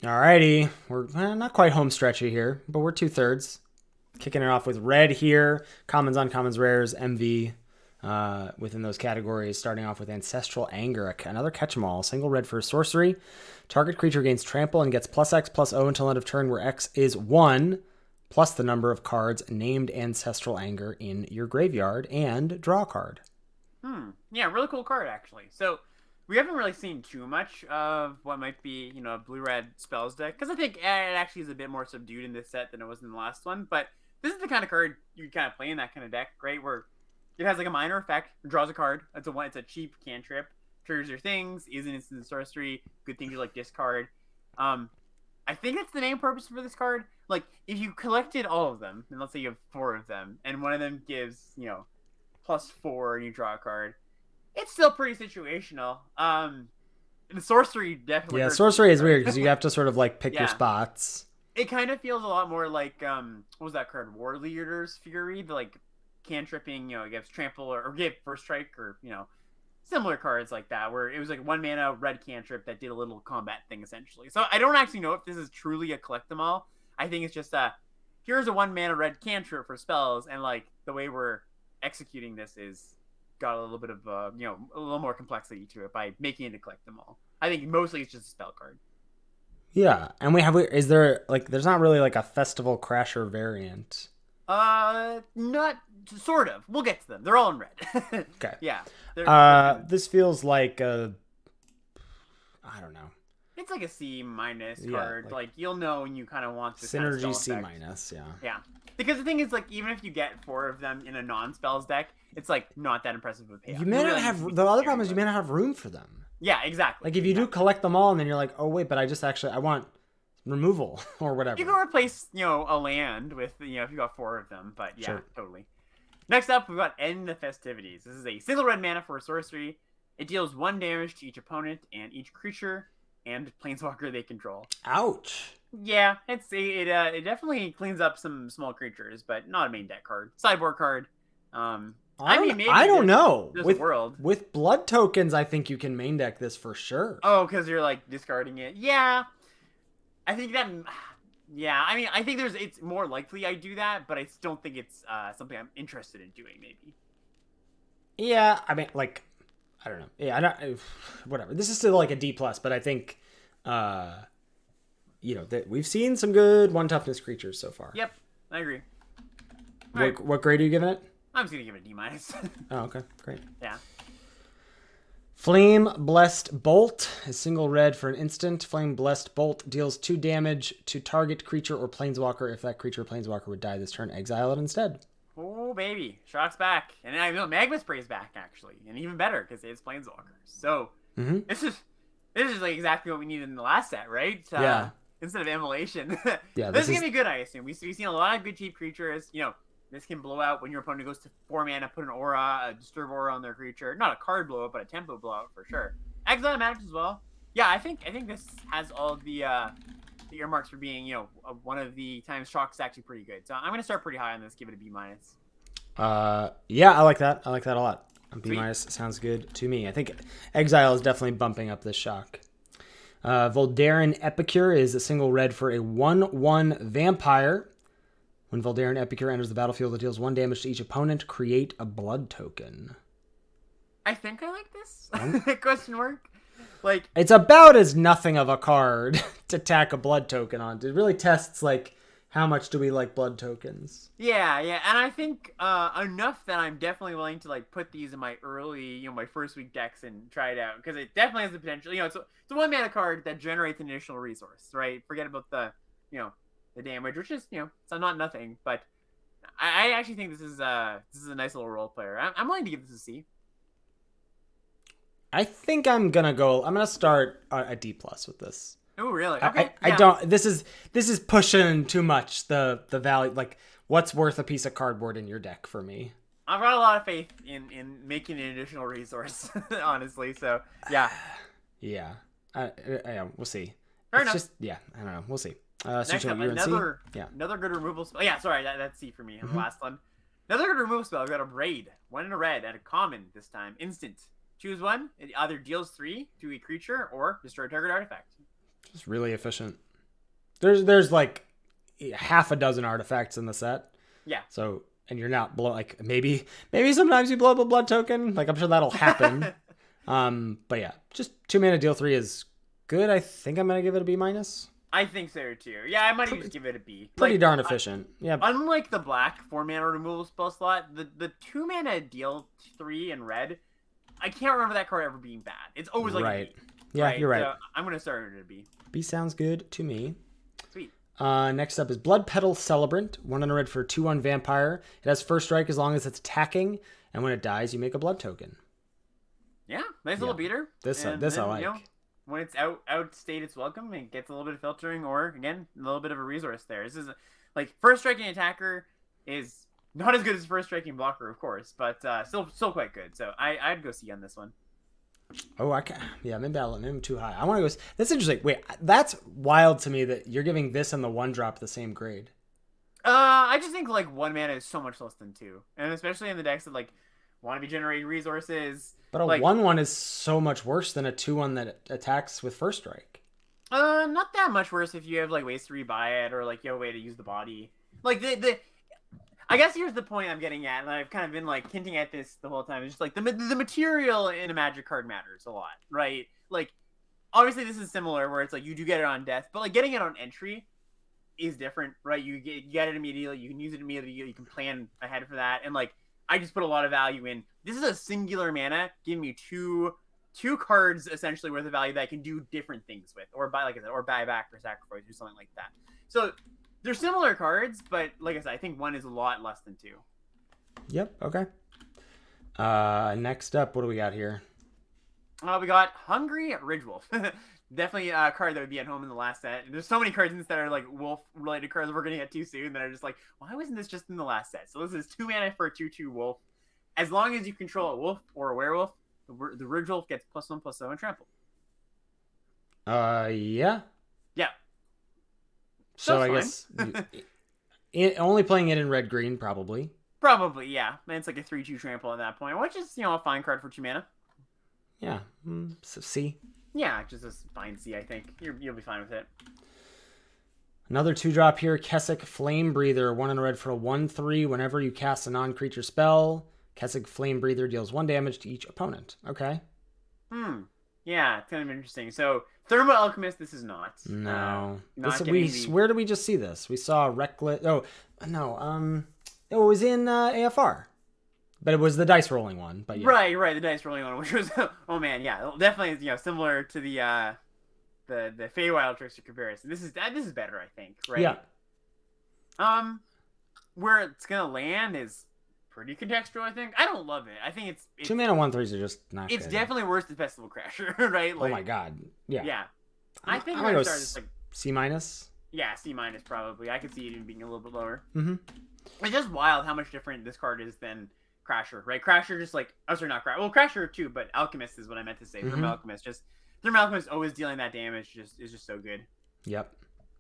Alrighty, we're not quite home stretchy here, but we're 2/3. Kicking it off with red here. Commons, uncommons, rares, MV within those categories. Starting off with Ancestral Anger, another catch-em-all. Single red for sorcery. Target creature gains trample and gets +X/+O until end of turn, where X is 1, plus the number of cards named Ancestral Anger in your graveyard, and draw a card. Yeah, really cool card, actually. So, we haven't really seen too much of what might be, a blue-red spells deck, because I think it actually is a bit more subdued in this set than it was in the last one, but this is the kind of card you kind of play in that kind of deck, right? Where it has like a minor effect, draws a card. It's a cheap cantrip, triggers your things, is an instant sorcery, good thing to like discard. I think that's the main purpose for this card. Like, if you collected all of them, and let's say you have 4 of them, and one of them gives, +4 and you draw a card, it's still pretty situational. The sorcery definitely. Yeah, hurts sorcery is weird because you have to sort of like pick your Yeah. spots. It kind of feels a lot more like what was that card? War Leader's Fury, the like cantripping, it gives trample or give first strike or similar cards like that, where it was like 1 mana red cantrip that did a little combat thing essentially. So I don't actually know if this is truly a collect them all. I think it's just here's a 1 mana red cantrip for spells, and like the way we're executing this is got a little bit of a little more complexity to it by making it to collect them all. I think mostly it's just a spell card. Yeah, and is there like there's not really like a festival crasher variant. Not sort of. We'll get to them. They're all in red. Okay. Yeah. This feels like I don't know. It's like a C minus Yeah, card. Like you'll know when you kind of want this Synergy kind of C spell minus, yeah. Yeah. Because the thing is, like, even if you get 4 of them in a non-spells deck, it's like not that impressive of a payoff. You may not have the other problem is you may not have room for them. Yeah, exactly. Like if you do collect them all and then you're like, oh wait, but I want removal or whatever. You can replace, a land with, if you got 4 of them, but yeah, Sure. totally. Next up, we've got End the Festivities. This is a single red mana for a sorcery. It deals 1 damage to each opponent and each creature and planeswalker they control. Ouch. Yeah, it definitely cleans up some small creatures, but not a main deck card. Sideboard card. I don't know. There's a world. With blood tokens, I think you can main deck this for sure. Oh, because you're like discarding it. Yeah, I think that. Yeah, I mean, I think it's more likely I do that, but I don't think it's something I'm interested in doing. Maybe. Yeah, I mean, like, I don't know. Yeah, whatever. This is still like a D plus, but I think, that we've seen some good 1 toughness creatures so far. Yep, I agree. What grade are you giving it? I'm just gonna give it a D minus. Oh, okay, great. Yeah. Flame Blessed Bolt is single red for an instant. Flame Blessed Bolt deals 2 damage to target creature or planeswalker. If that creature or planeswalker would die this turn, exile it instead. Oh baby, Shock's back, and I know Magma Spray's back actually, and even better because it's planeswalkers. So this is like exactly what we needed in the last set, right? Yeah. Instead of immolation. Yeah, this is gonna be good, I assume. We've seen a lot of good cheap creatures. This can blow out when your opponent goes to 4 mana, put an aura, a disturb aura on their creature. Not a card blowout, but a tempo blowout for sure. Exile magic as well. Yeah, I think this has all the earmarks for being, one of the times Shock's actually pretty good. So I'm gonna start pretty high on this, give it a B minus. Yeah, I like that. I like that a lot. A B minus sounds good to me. I think exile is definitely bumping up this Shock. Voldaren Epicure is a single red for a 1/1 vampire. When Voldaren Epicure enters the battlefield, it deals 1 damage to each opponent. Create a blood token. I think I like this. Question mark. Like, it's about as nothing of a card to tack a blood token on. It really tests like how much do we like blood tokens. Yeah, and I think enough that I'm definitely willing to like put these in my early, my first week decks and try it out because it definitely has the potential. It's a 1 mana card that generates an additional resource, right? Forget about the the damage, which is it's not nothing, but I actually think this is a nice little role player. I'm willing to give this a C. I think I'm gonna start a D plus with this. Oh really? Okay. I don't. This is pushing too much the value. Like, what's worth a piece of cardboard in your deck for me? I've got a lot of faith in making an additional resource, honestly. So yeah. Yeah. We'll see. Fair enough. Just I don't know. We'll see. Next up, another good removal spell. Yeah, sorry, that's C for me. The last one. Another good removal spell. We've got a raid. 1 in a red at a common this time. Instant. Choose one. It either deals 3 to a creature or destroy target artifact. Just really efficient. There's like half a dozen artifacts in the set. Yeah. So, and you're not like maybe sometimes you blow up a blood token. Like I'm sure that'll happen. But yeah, just 2 mana deal 3 is good. I think I'm gonna give it a B minus. I think so too. Yeah, I might even just give it a B. Pretty darn efficient. Yeah. Unlike the black 4 mana removal spell slot, the 2 mana deal 3 in red, I can't remember that card ever being bad. It's always like right. a B. Yeah, right? You're right. So I'm gonna start it at a B. B sounds good to me. Sweet. Next up is Blood Petal Celebrant. 1 and a red for 2/1 vampire. It has first strike as long as it's attacking, and when it dies, you make a blood token. Yeah, nice little beater. This I like. You know, when it's outstayed its welcome, it gets a little bit of filtering, or again, a little bit of a resource there. This is like first striking attacker is not as good as first striking blocker, of course, but still quite good. So I'd go C on this one. Oh, I can. Yeah, maybe I'm too high. I want to go. That's interesting. Wait, that's wild to me that you're giving this and the 1-drop the same grade. I just think like 1 mana is so much less than 2, and especially in the decks that like want to be generating resources. But a like, 1/1 is so much worse than a 2/1 that attacks with first strike. Not that much worse if you have like ways to rebuy it or like you have a way to use the body. Like I guess here's the point I'm getting at, and I've kind of been like hinting at this the whole time. It's just like the material in a Magic card matters a lot, right? Like, obviously this is similar where it's like you do get it on death, but like getting it on entry is different, right? You get it immediately, you can use it immediately, you can plan ahead for that, and like I just put a lot of value in. This is a singular mana, giving me two cards essentially worth of value that I can do different things with, or buy, like I said, or buy back for sacrifice or something like that. So they're similar cards, but like I said, I think 1 is a lot less than 2. Yep. Okay. Next up, what do we got here? We got Hungry Ridgewolf. Definitely a card that would be at home in the last set. There's so many cards in this that are like wolf-related cards we're going to get too soon that are just like, why wasn't this just in the last set? So this is 2 mana for a 2/2 wolf. As long as you control a wolf or a werewolf, the Ridgewolf gets +1/+0 and trample. Yeah. Yeah. So I guess only playing it in red-green, probably. Probably, yeah. And it's like a 3/2 trample at that point, which is, a fine card for 2 mana. Yeah. So C. Yeah, just a fine C, I think. You'll be fine with it. Another 2-drop here, Kessig Flame Breather. 1 and a red for a 1/3. Whenever you cast a non-creature spell, Kessig Flame Breather deals 1 damage to each opponent. Okay. Yeah, it's kind of interesting. So, Thermal Alchemist, this is not. No. Not where did we just see this? We saw Reckless. Oh, no. It was in AFR. But it was the dice rolling one. But yeah. Right. The dice rolling one, which was, oh man, yeah, definitely, similar to the Feywild Trickster comparison. This is better, I think. Right. Yeah. Where it's gonna land is pretty contextual. I think I don't love it. I think it's 2 mana 1/3s are just not. It's good. Definitely worse than Festival Crasher, right? Like, oh my god. Yeah. Yeah. I think I'm I'm gonna gonna go start this like C minus. Yeah, C minus probably. I could see it even being a little bit lower. Mm-hmm. It's just wild how much different this card is than Crasher, right? Crasher just like, oh sorry, not Crasher. Well, Crasher too, but Alchemist is what I meant to say. Thermal Alchemist always dealing that damage is just so good. Yep.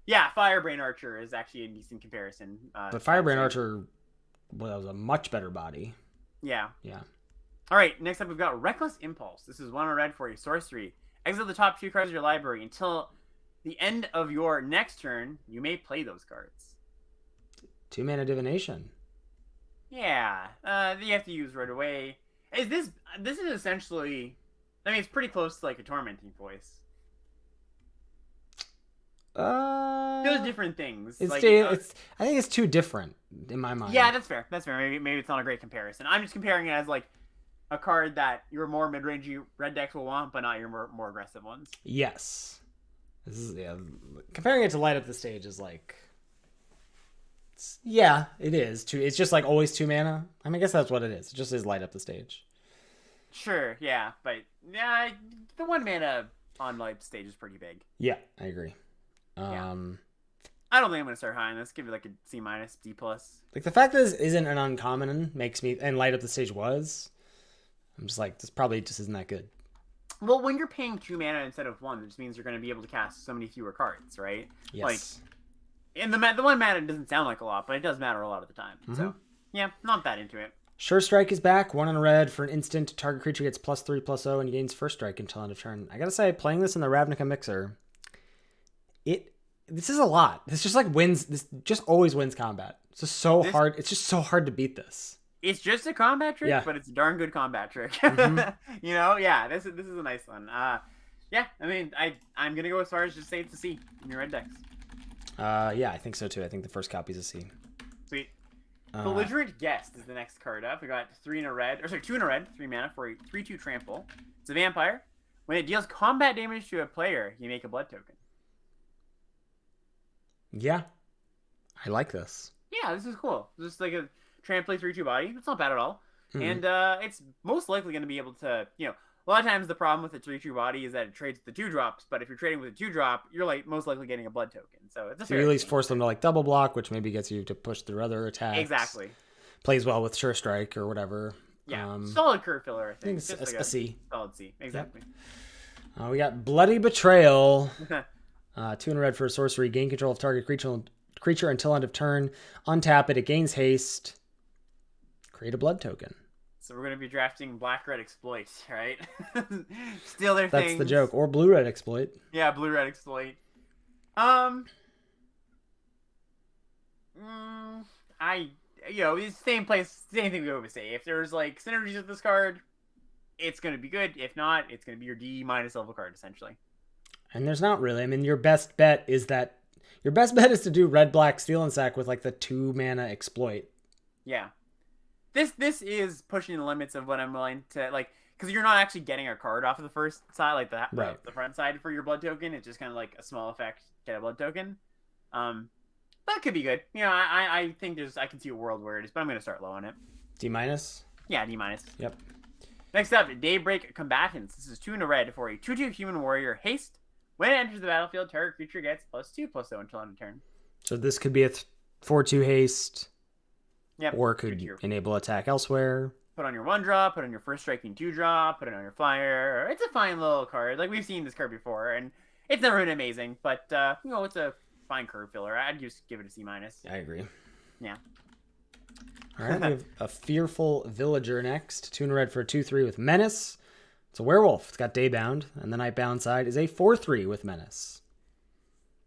Yeah, Firebrain Archer is actually a decent comparison. But Firebrain Archer was a much better body. Yeah. Yeah. All right, next up we've got Reckless Impulse. This is 1 red for a sorcery. Exile the top 2 cards of your library until the end of your next turn. You may play those cards. 2 mana Divination. Yeah, you have to use right away. This is essentially, I mean, it's pretty close to like a Tormenting Voice. Those different things. I think it's too different in my mind. Yeah, that's fair. Maybe it's not a great comparison. I'm just comparing it as like a card that your more mid-rangey red decks will want, but not your more aggressive ones. Yes. This is comparing it to Light Up the Stage is like. Yeah, it is. It's just like always 2 mana. I mean, I guess that's what it is. It just is Light Up the Stage. Sure, yeah, but yeah, the 1 mana on Light Up the Stage is pretty big. Yeah, I agree. Yeah. I don't think I'm gonna start high on this. Give it like a C minus, D plus. Like the fact that this isn't an uncommon makes me, and Light Up the Stage was. I'm just like, this probably just isn't that good. Well, when you're paying 2 mana instead of 1, it just means you're gonna be able to cast so many fewer cards, right? Yes. Like, and the 1 mana doesn't sound like a lot, but it does matter a lot of the time. Mm-hmm. So, yeah, not that into it. Sure Strike is back. 1 and a red for an instant. Target creature gets +3/+0 and gains first strike until end of turn. I gotta say, playing this in the Ravnica Mixer, this is a lot. This just like wins. This just always wins combat. It's just so hard. It's just so hard to beat this. It's just a combat trick, but it's a darn good combat trick. Yeah, this is a nice one. Yeah, I mean, I'm gonna go as far as just say it's a C in your red decks. Yeah, I think so too. I think the first copy's a C. Sweet. Belligerent Guest is the next card up. We got 2 in a red, 3 mana for a 3/2 trample. It's a vampire. When it deals combat damage to a player, you make a blood token. Yeah, I like this. Yeah, this is cool. This is like a trample 3/2 body. It's not bad at all. And it's most likely going to be able to, a lot of times the problem with the 3/2 body is that it trades with the 2-drops, but if you're trading with a 2-drop, you're like most likely getting a blood token. So it's a so you at least force them to like double block, which maybe gets you to push through other attacks. Exactly. Plays well with Sure Strike or whatever. Yeah, solid curve filler, I think. It's a C. Solid C, exactly. Yep. We got Bloody Betrayal. 2 in a red for a sorcery. Gain control of target creature until end of turn. Untap it. It gains haste. Create a blood token. So we're going to be drafting black-red exploit, right? Steal their things. That's the joke. Or blue-red exploit. Yeah, blue-red exploit. It's same thing we always say. If there's like synergies with this card, it's going to be good. If not, it's going to be your D- level card, essentially. And there's not really. I mean, your best bet is to do red-black Steal and Sack with like the 2 mana exploit. Yeah. This is pushing the limits of what I'm willing to, like, because you're not actually getting a card off of the first side, like the front side for your blood token. It's just kind of like a small effect, get a blood token. That could be good. I think I can see a world where it is, but I'm going to start low on it. D-? Yeah, D-. Yep. Next up, Daybreak Combatants. This is 2 in a red for a 2/2 human warrior haste. When it enters the battlefield, target creature gets +2/+0 until end of turn. So this could be a 4/2 haste. Yep. Or could enable attack elsewhere. Put on your 1-drop, put on your first striking 2-drop, put it on your flyer. It's a fine little card. Like, we've seen this card before, and it's never been amazing, but, it's a fine curve filler. I'd just give it a C-. I agree. Yeah. All right, we have a Fearful Villager next. 2 in a red for a 2/3 with Menace. It's a werewolf. It's got Daybound, and the Nightbound side is a 4/3 with Menace.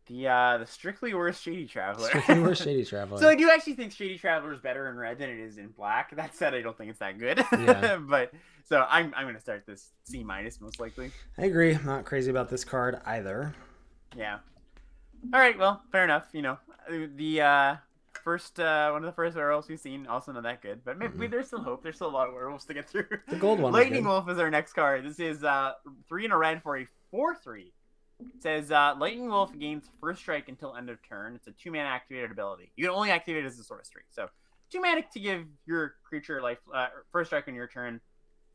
The strictly worse Shady Traveler. Strictly worse Shady Traveler. So I do actually think Shady Traveler is better in red than it is in black. That said, I don't think it's that good. Yeah. But so I'm going to start this C- most likely. I agree. I'm not crazy about this card either. Yeah. All right. Well, fair enough. The first one of the first werewolves we've seen, also not that good. But maybe there's still hope. There's still a lot of werewolves to get through. The gold one. Lightning Wolf is our next card. This is 3 in a red for a 4/3. It says Lightning Wolf gains first strike until end of turn. It's a 2 mana activated ability. You can only activate it as a sorcery. So 2 mana to give your creature life first strike on your turn.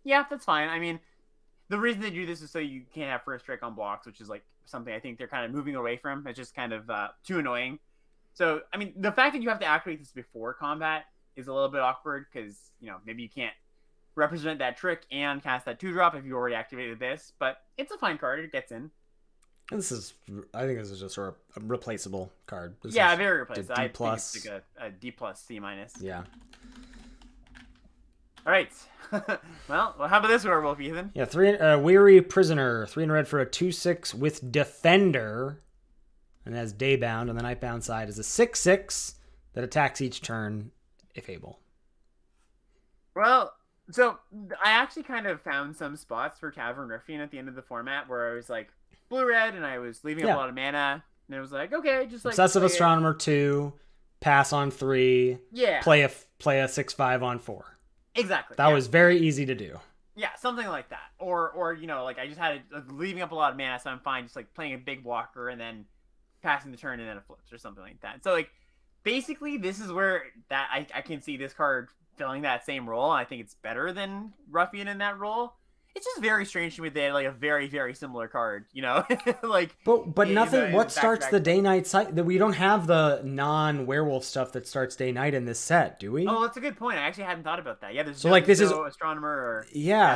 Yeah, that's fine. I mean, the reason they do this is so you can't have first strike on blocks, which is like something I think they're kind of moving away from. It's just kind of too annoying. So, I mean, the fact that you have to activate this before combat is a little bit awkward because, maybe you can't represent that trick and cast that 2-drop if you already activated this. But it's a fine card. It gets in. I think this is just sort of a replaceable card. Very replaceable. D+. I think it's like a D+, C-. Yeah. All right. Well, how about this werewolf, Ethan? Yeah, Weary Prisoner. 3 in red for a 2/6 with Defender. And has Daybound. On the Nightbound side is a 6/6 that attacks each turn if able. Well, so I actually kind of found some spots for Tavern Ruffian at the end of the format where I was like, blue-red, and I was leaving up a lot of mana, and it was like, okay, just like Obsessive Astronomer 2, pass on 3, yeah, play a 6/5 on 4. Exactly. That was very easy to do. Yeah, something like that. Or like I just had leaving up a lot of mana, so I'm fine just like playing a big blocker and then passing the turn and then it flips or something like that. So like basically this is where that I can see this card filling that same role. I think it's better than Ruffian in that role. It's just very strange to me that they had like a very, very similar card, like. But nothing. What starts the day-night cycle? That we don't have the non-werewolf stuff that starts day-night in this set, do we? Oh, that's a good point. I actually hadn't thought about that. Yeah, there's this is astronomer or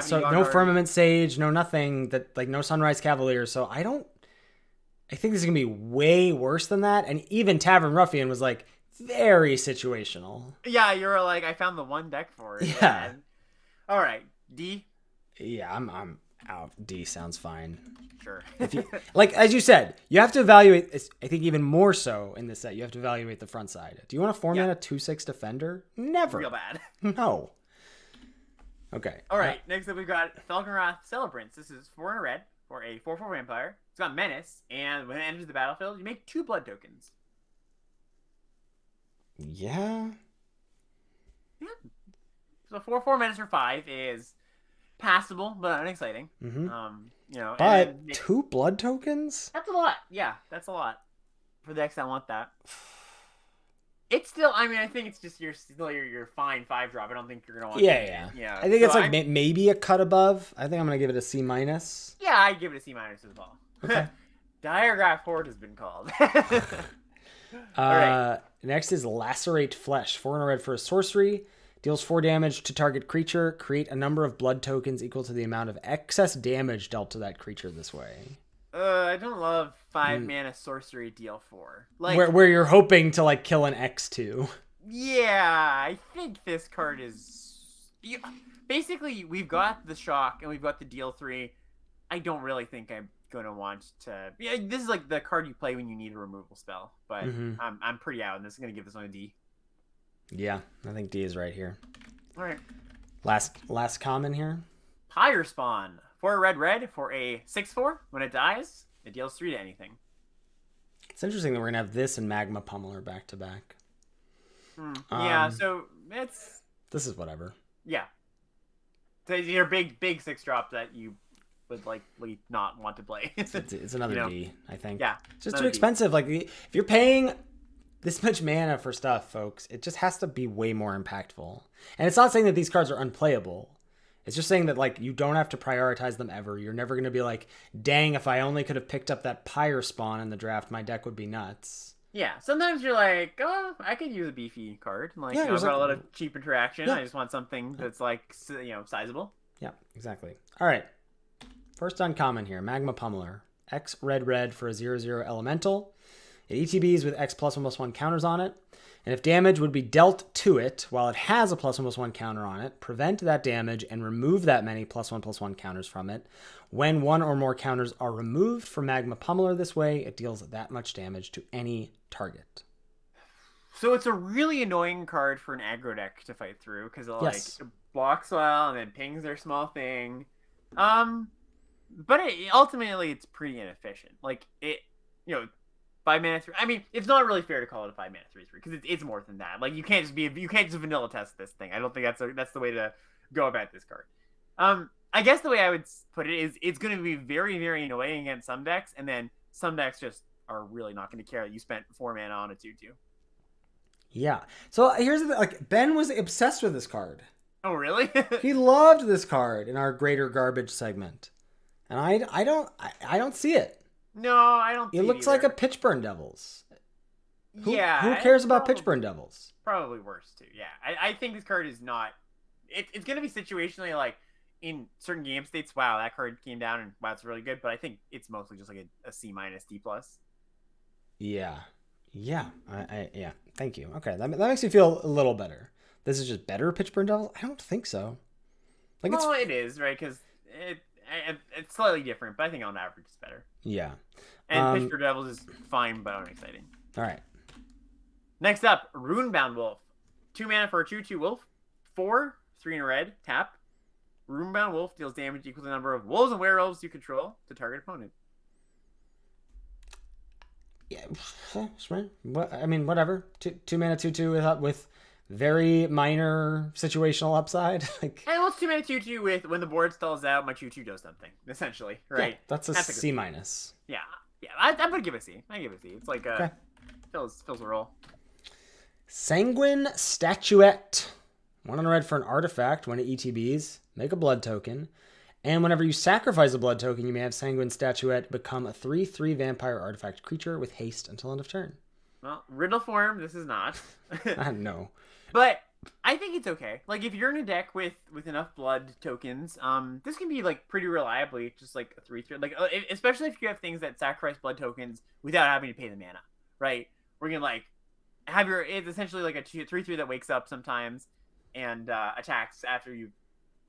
so no firmament sage, no nothing that like no sunrise cavalier. So I think this is gonna be way worse than that. And even Tavern Ruffian was like very situational. Yeah, you were like, I found the one deck for it. Yeah. All right, D. Yeah, I'm Oh, D sounds fine. Sure. If you, like, as you said, you have to evaluate, I think even more so in this set, you have to evaluate the front side. Do you want to form in a 2/6 defender? Never. Real bad. No. Okay. All right, next up we've got Falconwrath Celebrants. This is 4 in a red for a 4/4 vampire. It's got Menace, and when it enters the battlefield, you make 2 blood tokens. Yeah. Yeah. So 4/4 Menace for 5 is passable, but unexciting. Mm-hmm. You know, but 2 blood tokens? That's a lot. Yeah, that's a lot for the decks that want that. It's still, I mean, I think it's just your fine 5-drop. I don't think you're gonna want. Yeah. I think it's like maybe a cut above. I think I'm gonna give it a C-. Yeah, I give it a C- as well. Okay. Diagraph Horde has been called. All right. Next is Lacerate Flesh. 4 in a red for a sorcery. Deals 4 damage to target creature. Create a number of blood tokens equal to the amount of excess damage dealt to that creature this way. I don't love 5 mana sorcery deal 4. Like where you're hoping to like kill an X2. Yeah, I think this card is basically we've got the shock and we've got the deal 3. I don't really think I'm gonna want to. Yeah, this is like the card you play when you need a removal spell, but I'm pretty out, and this is gonna give this one a D. Yeah, I think D is right here. All right. Last common here. Pyre Spawn. 4 red for a 6/4. When it dies, it deals 3 to anything. It's interesting that we're gonna have this and Magma Pummeler back to back. Yeah, so this is whatever. Yeah. So your big 6-drop that you would likely not want to play. it's another D, I think. Yeah. It's just too expensive. Like if you're paying this much mana for stuff, folks, it just has to be way more impactful. And it's not saying that these cards are unplayable. It's just saying that like you don't have to prioritize them ever. You're never going to be like, dang, if I only could have picked up that Pyre Spawn in the draft, my deck would be nuts. Yeah, sometimes you're like, oh, I could use a beefy card. Like, I've got a lot of cheap interaction. Yeah. I just want something that's like, sizable. Yeah, exactly. All right. First uncommon here, Magma Pummeler. X red for a 0/0 elemental. It ETBs with X +1/+1 counters on it. And if damage would be dealt to it while it has a +1/+1 counter on it, prevent that damage and remove that many +1/+1 counters from it. When 1 or more counters are removed from Magma Pummeler this way, it deals that much damage to any target. So it's a really annoying card for an aggro deck to fight through because it blocks well and then pings their small thing. But ultimately it's pretty inefficient. Like 5 mana 3. I mean, it's not really fair to call it a 5 mana 3/3 because it's more than that. Like you can't just vanilla test this thing. I don't think that's the way to go about this card. I guess the way I would put it is it's going to be very, very annoying against some decks, and then some decks just are really not going to care that you spent 4 mana on a 2/2. Yeah. So here's the thing. Like Ben was obsessed with this card. Oh really? He loved this card in our Greater Garbage segment, and I don't see it. No, I don't. It looks like a Pitchburn Devils. Who cares about Pitchburn Devils? Probably worse too. Yeah, I think this card is not. It's going to be situationally like in certain game states. Wow, that card came down and wow, it's really good. But I think it's mostly just like a C- D+. Yeah. Yeah. Thank you. Okay, that makes me feel a little better. This is just better Pitchburn Devils. I don't think so. Like it is right because it's slightly different, but I think on average it's better. Yeah. And Pitchburn Devils is fine, but unexciting. All right. Next up, Runebound Wolf. 2 mana for a 2/2 wolf. 4, 3 in a red, tap. Runebound Wolf deals damage equal to the number of wolves and werewolves you control to target opponent. Yeah. I mean, whatever. 2 mana 2/2 with very minor situational upside. And what's 2 mana 2/2 with when the board stalls out, my 2/2 does something, essentially, right? Yeah, that's a C-. Yeah. I'm gonna give it a C. I give it a C. It's like fills a role. Sanguine Statuette. 1 in a red for an artifact. When it ETBs, make a blood token. And whenever you sacrifice a blood token, you may have Sanguine Statuette become a 3/3 vampire artifact creature with haste until end of turn. Well, riddle form, this is not. No. But I think it's okay. Like if you're in a deck with enough blood tokens, this can be like pretty reliably just like a 3/3. Like especially if you have things that sacrifice blood tokens without having to pay the mana, right? We're gonna like have it's essentially like a 3/3 that wakes up sometimes and attacks after you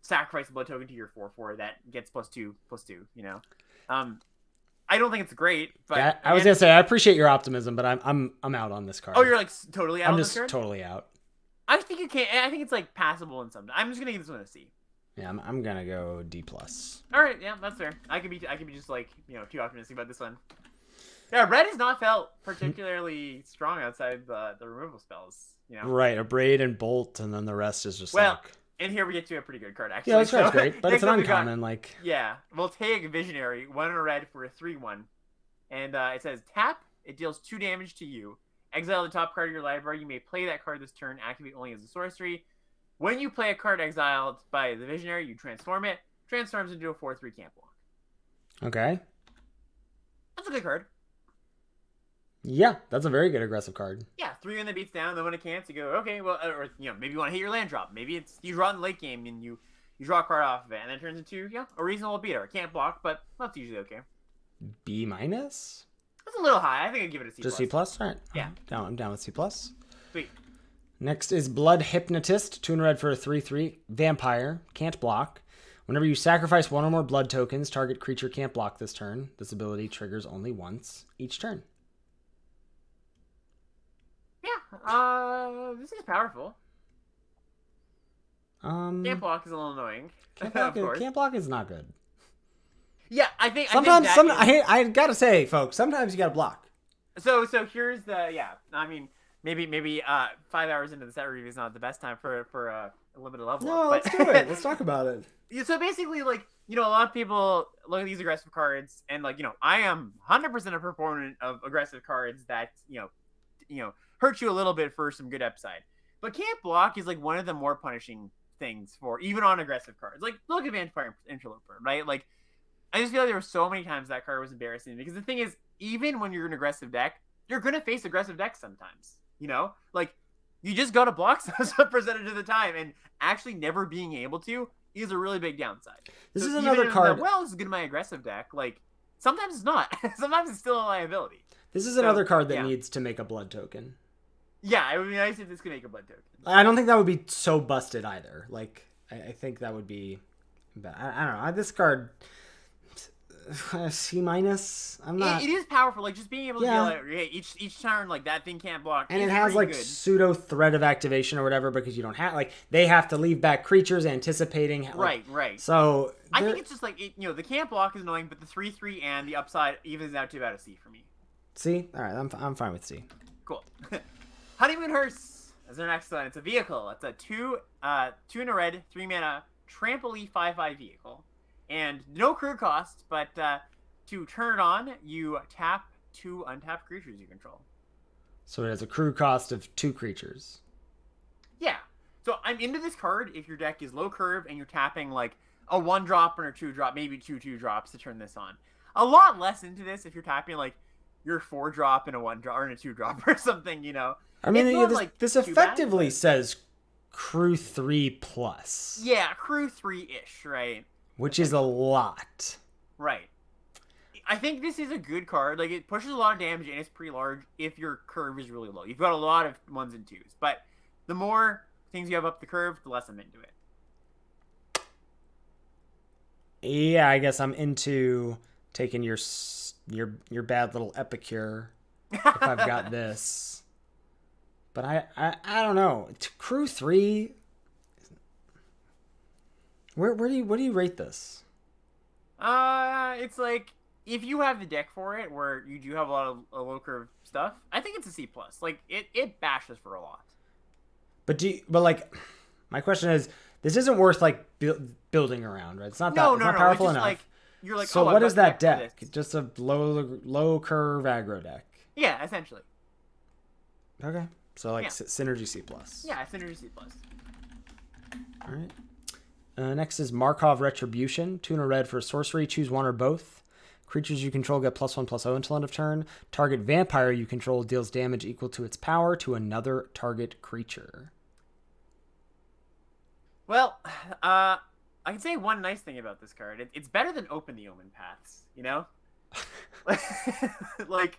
sacrifice a blood token to your 4/4 that gets +2/+2. You know, I don't think it's great, but yeah, I was gonna say I appreciate your optimism, but I'm out on this card. Oh, you're like totally out I'm on just this card? totally out. I think you can. I think it's like passable in some. I'm just gonna give this one a C. Yeah, I'm gonna go D+. All right, yeah, that's fair. I could be just like too optimistic about this one. Yeah, red has not felt particularly strong outside the removal spells. You know, Right, a braid and bolt, and then the rest is just well, like. and here we get to a pretty good card actually. Yeah, this card's great, but it's an uncommon. Like, yeah, Voltaic Visionary, 1 in a red for a 3/1, and it says tap. It deals 2 damage to you. Exile the top card of your library. You may play that card this turn. Activate only as a sorcery. When you play a card exiled by the Visionary, you transform it. Transforms into a 4/3 can't block. okay. That's a good card. Yeah, that's a very good aggressive card. Yeah, 3 when the beats down, then when it can't, you go, okay, well, or maybe you want to hit your land drop. Maybe it's you draw in the late game and you draw a card off of it, and then it turns into a reasonable beater. It can't block, but that's usually okay. B-? That's a little high. I think I'd give it a C+. Just C+? All right. Yeah. I'm down with C+. Sweet. Next is Blood Hypnotist, 2 in red for a 3/3 vampire, can't block. Whenever you sacrifice 1 or more blood tokens, target creature can't block this turn. This ability triggers only once each turn. Yeah, this is powerful. Can't block is a little annoying. Can't block is not good. Yeah, I think I gotta say, folks, sometimes you gotta block. So here's the I mean, maybe 5 hours into the set review is not the best time for a limited level. No, let's do it. Let's talk about it. So basically, like, a lot of people look at these aggressive cards, and like, I am 100% a proponent of aggressive cards that hurt you a little bit for some good upside. But can't block is like one of the more punishing things for even on aggressive cards. Like, look at Vampire Interloper, right? Like, I just feel like there were so many times that card was embarrassing, because the thing is, even when you're an aggressive deck, you're gonna face aggressive decks sometimes. Like, you just gotta block some percentage of the time, and actually never being able to is a really big downside. This is another card. This is good in my aggressive deck. Like, sometimes it's not. Sometimes it's still a liability. This is another card that needs to make a blood token. Yeah, it would be nice if this could make a blood token. I don't think that would be so busted either. Like, I think that would be bad. I don't know. This card, C-. I'm not. It is powerful. Like, just being able to deal like, each turn, like, that thing can't block. And it has like pseudo threat of activation or whatever, because you don't have, like, they have to leave back creatures anticipating. Like, right. So I think it's just like the can't block is annoying, but the 3/3 and the upside evens out to about a C for me. C? All right, I'm fine with C. Cool. Honeymoon Hearse is our next one. It's a vehicle. It's a 2 in a red, 3 mana, trampoline 5/5 vehicle. And no crew cost, but to turn it on, you tap 2 untapped creatures you control. So it has a crew cost of 2 creatures. Yeah. So I'm into this card if your deck is low curve and you're tapping like a 1-drop or a 2-drop, maybe 2 2-drops to turn this on. A lot less into this if you're tapping like your 4-drop and a 1-drop or a 2-drop or something, I mean, this effectively says crew 3+. Yeah, crew 3-ish, right? Which is a lot. Right. I think this is a good card. Like, it pushes a lot of damage and it's pretty large if your curve is really low. You've got a lot of 1s and 2s. But the more things you have up the curve, the less I'm into it. Yeah, I guess I'm into taking your bad little epicure if I've got this. But I don't know. Crew 3. What do you rate this? It's like, if you have the deck for it, where you do have a lot of low curve stuff, I think it's a C+. Like, it bashes for a lot. But like, my question is, this isn't worth like building around, right? It's not that it's not powerful enough. Like, you're like, so what is that deck? Just a low curve aggro deck. Yeah, essentially. Okay. So, like, Synergy C+. Yeah, Synergy C+. All right. Next is Markov Retribution. 2 in a red for sorcery. Choose 1 or both. Creatures you control get +1/+0 until end of turn. Target vampire you control deals damage equal to its power to another target creature. Well, I can say one nice thing about this card. It's better than Open the Omen Paths, Like,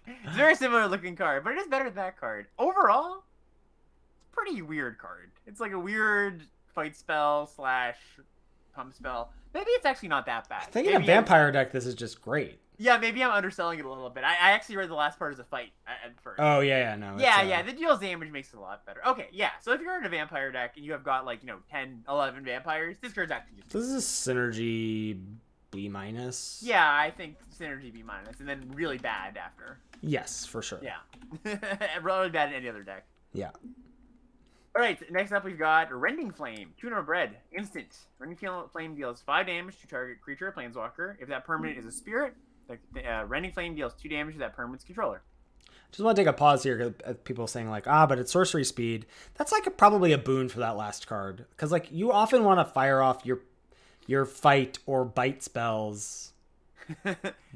it's a very similar looking card, but it is better than that card. Overall, it's a pretty weird card. It's like a weird fight spell / pump spell, maybe it's actually not that bad. I think in a vampire deck, this is just great. Yeah, maybe I'm underselling it a little bit. I actually read the last part as a fight at first. Oh, yeah, no. Yeah, the deals damage makes it a lot better. Okay, yeah, so if you're in a vampire deck and you have got, like, 10, 11 vampires, this card's actually just... So this is synergy B-. Yeah, I think synergy B-, and then really bad after. Yes, for sure. Yeah. Really bad in any other deck. Yeah. Alright, next up we've got Rending Flame. 2 red. Instant. Rending Flame deals 5 damage to target creature or planeswalker. If that permanent is a spirit, the Rending Flame deals 2 damage to that permanent's controller. Just want to take a pause here because people saying like, but it's sorcery speed. That's like probably a boon for that last card. Because like you often want to fire off your fight or bite spells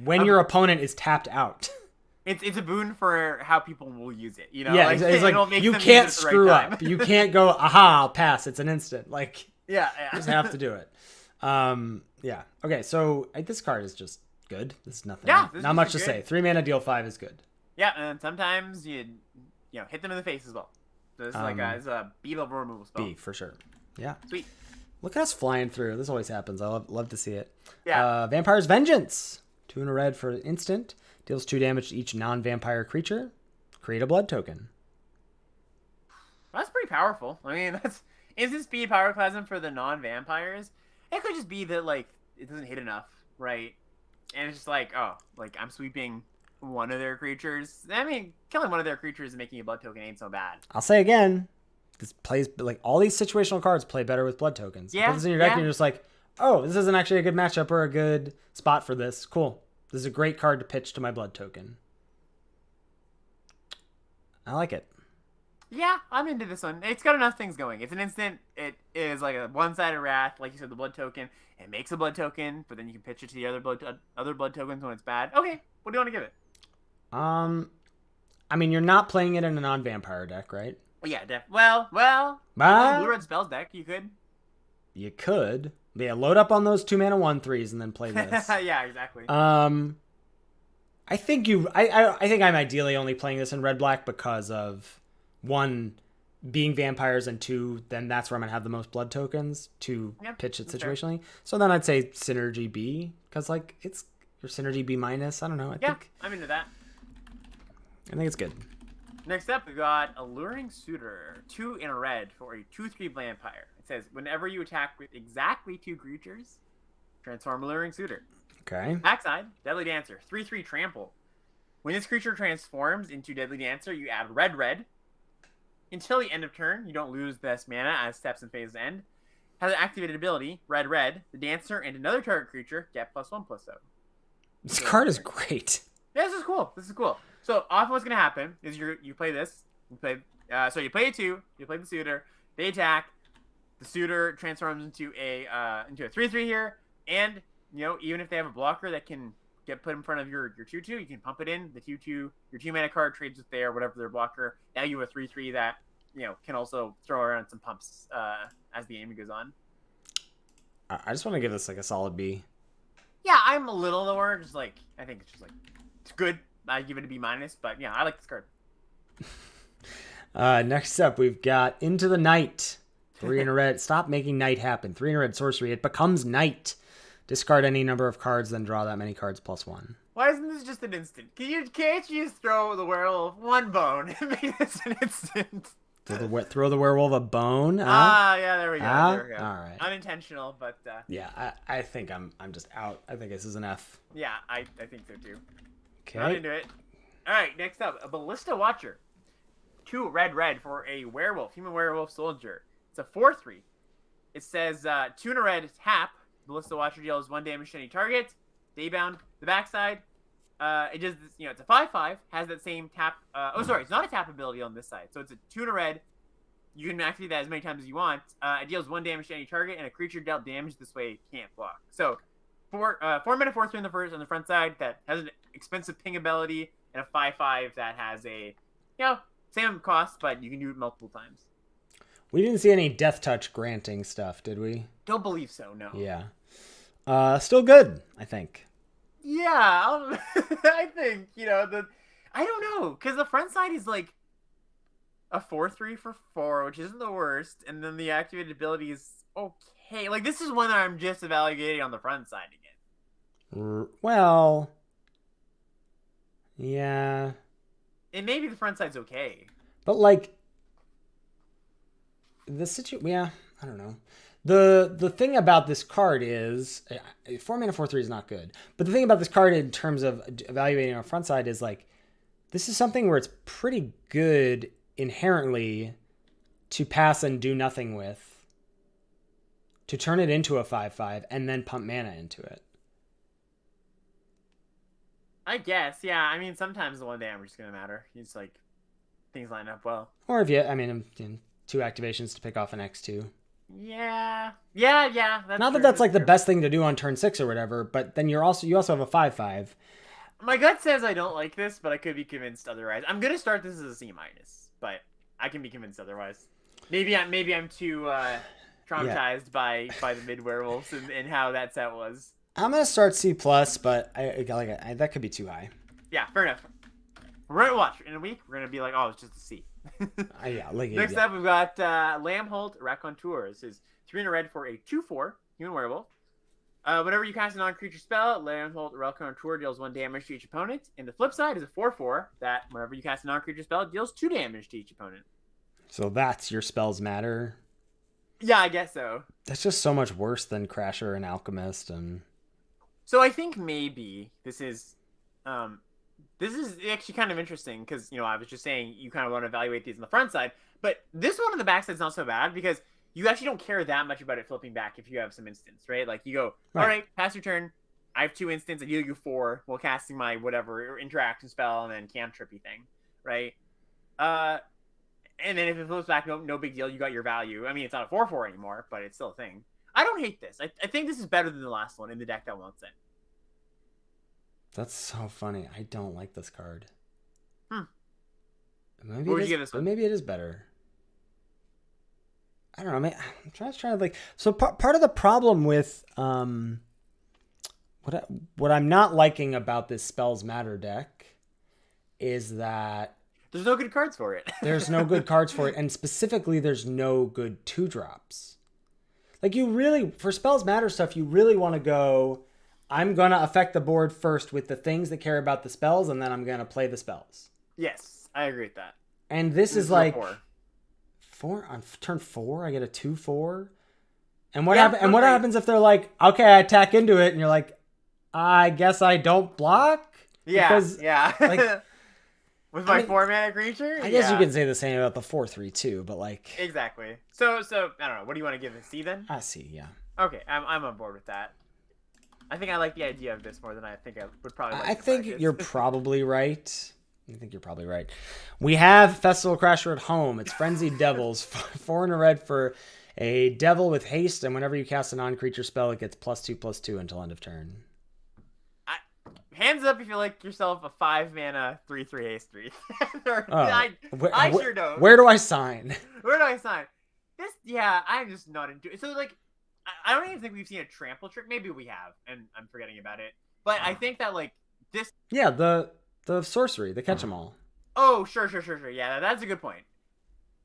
when your opponent is tapped out. It's a boon for how people will use it, you know? Yeah, it's like you can't screw up. You can't go, I'll pass. It's an instant. Like, yeah. You just have to do it. Yeah. Okay, so this card is just good. This is nothing. Yeah, not much to say. 3 mana, deal 5 is good. Yeah, and sometimes you hit them in the face as well. So this is it's a beetle removal spell. B for sure. Yeah. Sweet. Look at us flying through. This always happens. I love to see it. Yeah. Vampire's Vengeance. 2 red for instant. Deals 2 damage to each non-vampire creature. Create a blood token. That's pretty powerful. I mean, that's instant speed pyroclasm for the non-vampires. It could just be that, like, it doesn't hit enough, right? And it's just like, I'm sweeping one of their creatures. I mean, killing one of their creatures and making a blood token ain't so bad. I'll say again, this plays, like, all these situational cards play better with blood tokens. Yeah. You put this in your deck and you're just like, this isn't actually a good matchup or a good spot for this. Cool. This is a great card to pitch to my blood token. I like it. Yeah, I'm into this one. It's got enough things going. It's an instant. It is like a one-sided wrath, like you said, the blood token. It makes a blood token, but then you can pitch it to the other blood tokens when it's bad. Okay, what do you want to give it? I mean, you're not playing it in a non-vampire deck, right? Yeah, well, blue-red spells deck, you could. You could. Yeah, load up on those 2 mana 1/3s and then play this. Yeah, exactly. I think I'm ideally only playing this in red-black because of 1, being vampires, and 2, then that's where I'm gonna have the most blood tokens to pitch it situationally. Fair. So then I'd say synergy B, because like it's your synergy B-. I don't know. I think I'm into that. I think it's good. Next up, we got Alluring Suitor. 2 in a red for a 2/3 vampire. It says, whenever you attack with exactly 2 creatures, transform Alluring Suitor. Okay. Backside, Deadly Dancer. 3/3 trample. When this creature transforms into Deadly Dancer, you add red. Until the end of turn, you don't lose best mana as steps and phases end. Has an activated ability, red. The Dancer and another target creature get +1/+0. This card is great. Yeah, this is cool. So often what's gonna happen is you play this. You play a 2. You play the suitor. They attack. The suitor transforms into a 3/3 here, and even if they have a blocker that can get put in front of your 2/2, you can pump it in. The 2/2, your 2 mana card trades with whatever their blocker. Now you have a 3/3 that can also throw around some pumps as the game goes on. I just want to give this like a solid B. Yeah, I'm a little lower. Just like I think it's just like it's good. I give it a B-, but yeah, I like this card. Next up, we've got Into the Night. 3 in a red. Stop making night happen. 3 in a red sorcery. It becomes night. Discard any number of cards, then draw that many cards +1. Why isn't this just an instant? Can't you just throw the werewolf 1 bone and make this an instant? Throw the werewolf a bone? Yeah, there we go. All right. Unintentional, but yeah, I think I'm just out. I think this is an F. Yeah, I think so too. Okay. Not into it. All right, next up, a Ballista Watcher. 2 red for a werewolf, human werewolf soldier. It's a 4/3. It says 2 in a red, tap. Ballista Watcher deals 1 damage to any target. Daybound. The backside, it just it's a 5/5. Has that same tap. It's not a tap ability on this side. So it's a 2 in a red. You can activate that as many times as you want. It deals 1 damage to any target, and a creature dealt damage this way can't block. So 4 mana 4/3 on the front side that has an expensive ping ability, and a 5/5 that has a same cost, but you can do it multiple times. We didn't see any death touch granting stuff, did we? Don't believe so. No. Yeah. Still good, I think. Yeah, I think I don't know, because the front side is like a 4/3 for 4, which isn't the worst, and then the activated ability is okay. Like, this is one that I'm just evaluating on the front side again. Well, yeah. And maybe the front side's okay. But, like, yeah, I don't know. The thing about this card is 4 mana 4/3 is not good. But the thing about this card in terms of evaluating our front side is like this is something where it's pretty good inherently to pass and do nothing with, to turn it into a 5/5 and then pump mana into it. I guess, yeah. I mean, sometimes the 1 damage is gonna matter. It's like things line up well. Or if you, I mean, 2 activations to pick off an X2. Yeah. That's Not that true, that's like the true. best thing to do on turn 6 or whatever, but then you also have a 5/5. My gut says I don't like this, but I could be convinced otherwise. I'm gonna start this as a C-, but I can be convinced otherwise. Maybe I'm too traumatized by the mid werewolves and how that set was. I'm gonna start C+, but I that could be too high. Yeah, fair enough. We're gonna watch in a week. We're gonna be like, oh, it's just a C. Next up, we've got Lambholt Raconteur. This is 3 red for a 2/4 human werewolf. Whenever you cast a non-creature spell, Lambholt Raconteur deals 1 damage to each opponent. And the flip side is a 4/4 that whenever you cast a non-creature spell, it deals 2 damage to each opponent. So that's your spells matter. Yeah, I guess so. That's just so much worse than Crasher and Alchemist and. So I think maybe this is actually kind of interesting because, I was just saying you kind of want to evaluate these on the front side, but this one on the back side is not so bad because you actually don't care that much about it flipping back if you have some instants, right? Like you go, all right, pass your turn. I have 2 instants. I deal you 4 while casting my whatever interaction spell and then cantrippy thing, right? And then if it flips back, no big deal. You got your value. I mean, it's not a 4/4 anymore, but it's still a thing. I don't hate this. I think this is better than the last one in the deck that wants it. That's so funny. I don't like this card. What would you give this one? Maybe it is better. I don't know. I mean, I'm trying to like. So part of the problem with what I'm not liking about this Spells Matter deck is that there's no good cards for it. There's no good cards for it, and specifically, there's no good 2-drops. Like for Spells Matter stuff, you really want to go. I'm gonna affect the board first with the things that care about the spells, and then I'm gonna play the spells. Yes, I agree with that. And this is like 4 on turn 4. I get a 2/4. And what happens if they're like, okay, I attack into it, and you're like, I guess I don't block. Yeah, because, like with my 4-mana creature. I guess you can say the same about the 4/3 too, but like exactly. So I don't know. What do you want to give it? C then? I see. Yeah. Okay, I'm on board with that. I think I like the idea of this more than I think I would probably like I think you're probably right. I think you're probably right. We have Festival Crasher at home. It's Frenzied Devils. 4 in a red for a devil with haste, and whenever you cast a non-creature spell, it gets +2/+2 until end of turn. Hands up if you like yourself a 5-mana 3/3 haste 3. I sure don't. Where do I sign? Where do I sign? This, yeah, I'm just not into it. So, like, I don't even think we've seen a trample trick. Maybe we have, and I'm forgetting about it. But I think that, like, this... Yeah, the sorcery, the catch-em-all. Oh, sure. Yeah, that's a good point.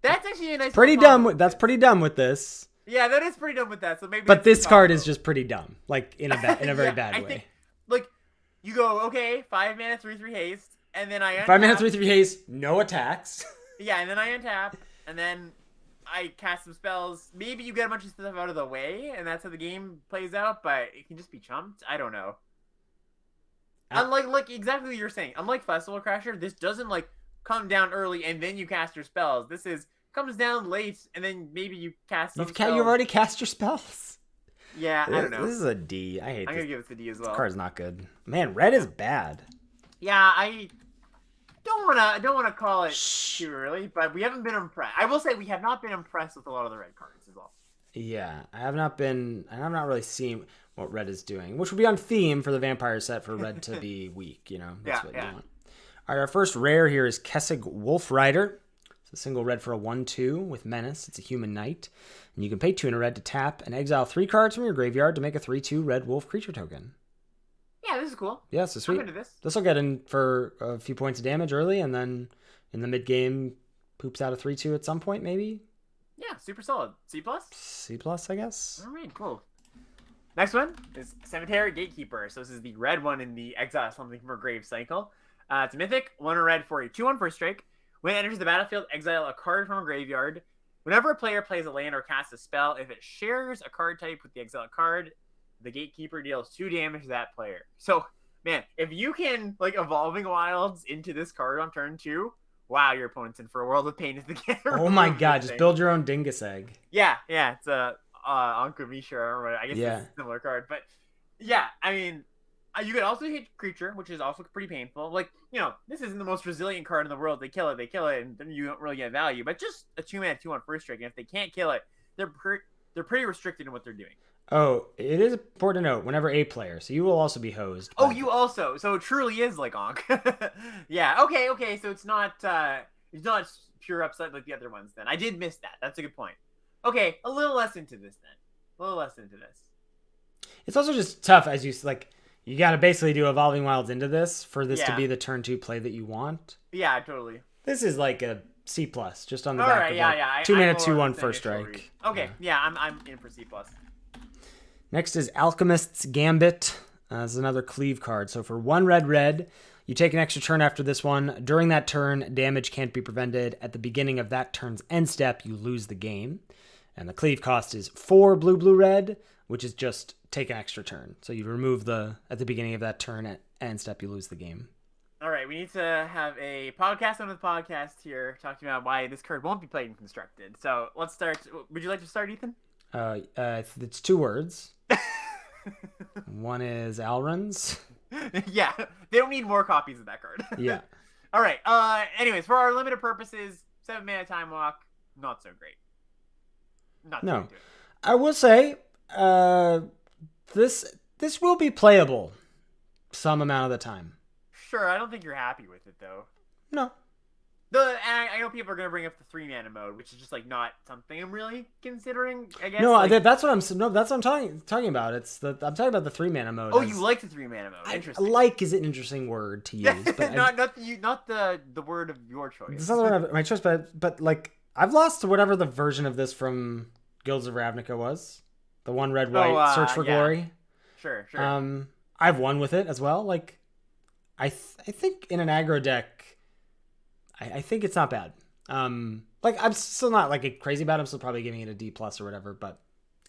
That's actually a nice... That's pretty dumb with this. Yeah, that is pretty dumb with that. So maybe. But this card is just pretty dumb, like in a very bad way. Think, like, you go, okay, 5-mana 3/3 haste, and then I untap. 5-mana 3/3 haste, no attacks. Yeah, and then I untap, and then I cast some spells. Maybe you get a bunch of stuff out of the way, and that's how the game plays out. But it can just be chumped. I don't know. Unlike, like exactly what you're saying. Unlike Festival Crasher, this doesn't like come down early and then you cast your spells. This comes down late and then maybe you cast some spells. You've already cast your spells. Yeah, I don't know. This is a D. I hate this. I'm gonna give this a D as well. This card's not good. Man, red is bad. Yeah, I don't wanna call it too early, but we haven't been impressed. I will say we have not been impressed with a lot of the red cards as well. Yeah, I'm not really seeing what red is doing, which would be on theme for the vampire set for red to be weak, That's what you want. All right, our first rare here is Kessig Wolf Rider. It's a single red for a 1/2 with Menace. It's a human knight. And you can pay 2 in a red to tap and exile 3 cards from your graveyard to make a 3/2 red wolf creature token. Yeah, this is cool. Yeah, so sweet. I'm into this. This will get in for a few points of damage early, and then in the mid-game, poops out a 3/2 at some point, maybe. Yeah, super solid. C+? C+, I guess. All right, cool. Next one is Cemetery Gatekeeper. So this is the red one in the Exile Something from a Grave cycle. It's a mythic, 1 red for a 2/1 first strike. When it enters the battlefield, exile a card from a graveyard. Whenever a player plays a land or casts a spell, if it shares a card type with the exiled card, the Gatekeeper deals 2 damage to that player. So, man, if you can like Evolving Wilds into this card on turn 2, wow, your opponent's in for a world of pain if they get. Oh my god, just build your own Dingus Egg. Yeah, it's a Anka Misha, or I guess it's a similar card. But yeah, I mean, you could also hit creature, which is also pretty painful. Like, this isn't the most resilient card in the world. They kill it, and then you don't really get value. But just a 2-mana 2/1 first strike, and if they can't kill it, they're pretty restricted in what they're doing. Oh, it is important to note, whenever a player, so you will also be hosed. Oh, you also. So it truly is like Ankh. Yeah, okay, so it's not pure upside like the other ones then. I did miss that. That's a good point. Okay, a little less into this then. It's also just tough, as you got to basically do Evolving Wilds into this for this to be the turn 2 play that you want. Yeah, totally. This is like a C+, just on the All back right, of yeah. 2-mana 2/1 first strike. Okay, yeah, I'm in for C+. Next is Alchemist's Gambit. This is another cleave card. So for 1 red, you take an extra turn after this one. During that turn, damage can't be prevented. At the beginning of that turn's end step, you lose the game. And the cleave cost is 4 blue-red, which is just take an extra turn. So you remove at the beginning of that turn, at end step, you lose the game. All right, we need to have a podcast on the podcast here talking about why this card won't be played in Constructed. So let's start. Would you like to start, Ethan? It's 2 words. One is Alrun's. Yeah, they don't need more copies of that card. Yeah. All right. Anyways, for our limited purposes, 7-mana Time Walk, not so great. No, I will say, this will be playable some amount of the time. Sure, I don't think you're happy with it though. No. I know people are gonna bring up the 3-mana mode, which is just like not something I'm really considering. I guess. No, that's what I'm talking about. I'm talking about the 3-mana mode. Oh, you like the 3-mana mode? Interesting. Like is an interesting word to use, but not the word of your choice. It's not the word of my choice, but like I've lost to whatever the version of this from Guilds of Ravnica was, the 1 red-white Search for Glory. Sure. I've won with it as well. Like, I think in an aggro deck. I think it's not bad. Like I'm still not like crazy about it. I'm still probably giving it a D+ or whatever, but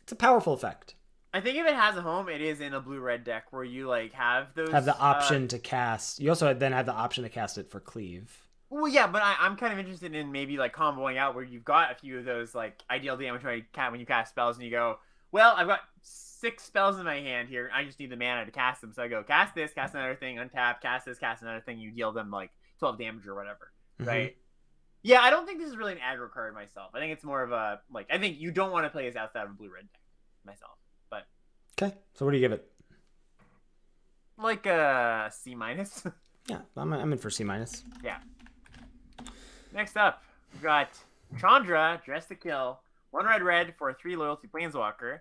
it's a powerful effect. I think if it has a home, it is in a blue-red deck where you like have the option to cast. You also then have the option to cast it for cleave. Well, yeah, but I'm kind of interested in maybe like comboing out where you've got a few of those like ideal damage when you cast spells and you go, well, I've got 6 spells in my hand here. I just need the mana to cast them. So I go cast this, cast another thing, untap, cast this, cast another thing. You deal them like 12 damage or whatever. Right? Mm-hmm. Yeah, I don't think this is really an aggro card myself. I think it's more of a, like, I think you don't want to play this outside of a blue-red deck myself. But okay, so what do you give it? Like a C-. Yeah, I'm in for C-. Yeah. Next up, we've got Chandra, Dress to Kill. 1 red for a 3 loyalty planeswalker.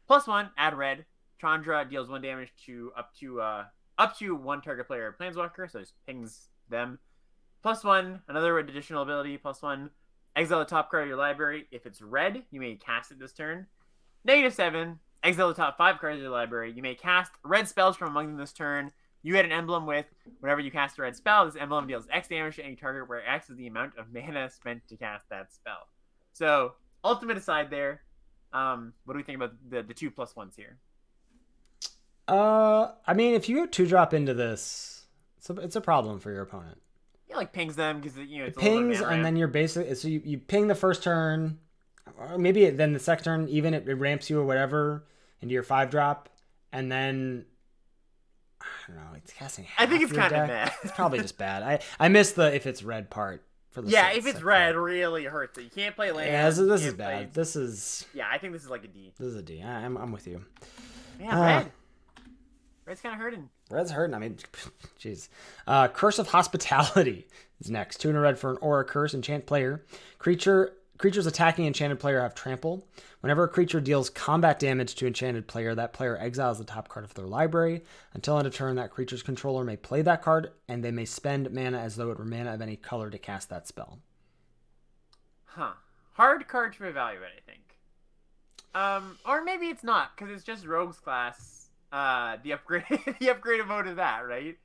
+1, add red. Chandra deals 1 damage to up to 1 target player planeswalker, so it just pings them. +1, another additional ability, +1, exile the top card of your library. If it's red, you may cast it this turn. -7, exile the top 5 cards of your library. You may cast red spells from among them this turn. You had an emblem with, whenever you cast a red spell, this emblem deals X damage to any target where X is the amount of mana spent to cast that spell. So, ultimate aside there, what do we think about the 2 +1s here? I mean, if you 2-drop into this, it's a problem for your opponent. Yeah, like pings them because it pings, and then you're basically so you ping the first turn, or maybe then the second turn even it ramps you or whatever into your 5-drop, and then I don't know, it's casting. I think it's kind of bad. It's probably just bad. I missed the if it's red part for the if it's red, really hurts it. You can't play land. Yeah, this is bad. This is. Yeah, I think this is like a D. This is a D. I'm with you. Yeah, red. Red's kind of hurting. Red's hurting. I mean, jeez. Curse of Hospitality is next. 2 red for an Aura Curse, enchant player. Creatures attacking enchanted player have trample. Whenever a creature deals combat damage to enchanted player, that player exiles the top card of their library. Until end of turn, that creature's controller may play that card, and they may spend mana as though it were mana of any color to cast that spell. Huh. Hard card to evaluate, I think. Or maybe it's not, because it's just Rogue's class. The upgrade, the upgraded mode of that, right?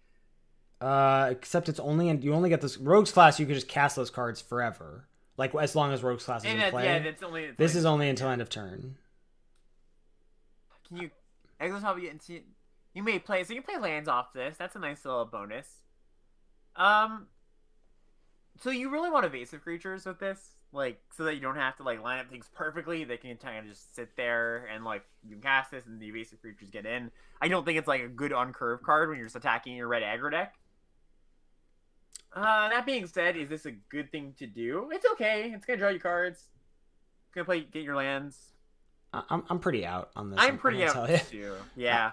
Except it's only you only get this Rogue's class. You can just cast those cards forever, like as long as Rogue's class is in play. Yeah, it's only. This is only until end of turn. Can you exile top you may play, so you can play lands off this. That's a nice little bonus. So you really want evasive creatures with this, like, so that you don't have to like line up things perfectly. They can kind of just sit there and like you can cast this and the evasive creatures get in. I don't think it's like a good on curve card when you're just attacking your red aggro deck. That being said, is this a good thing to do? It's okay. It's gonna draw you cards. It's gonna get your lands. I'm pretty out on this. I'm pretty out too. Yeah.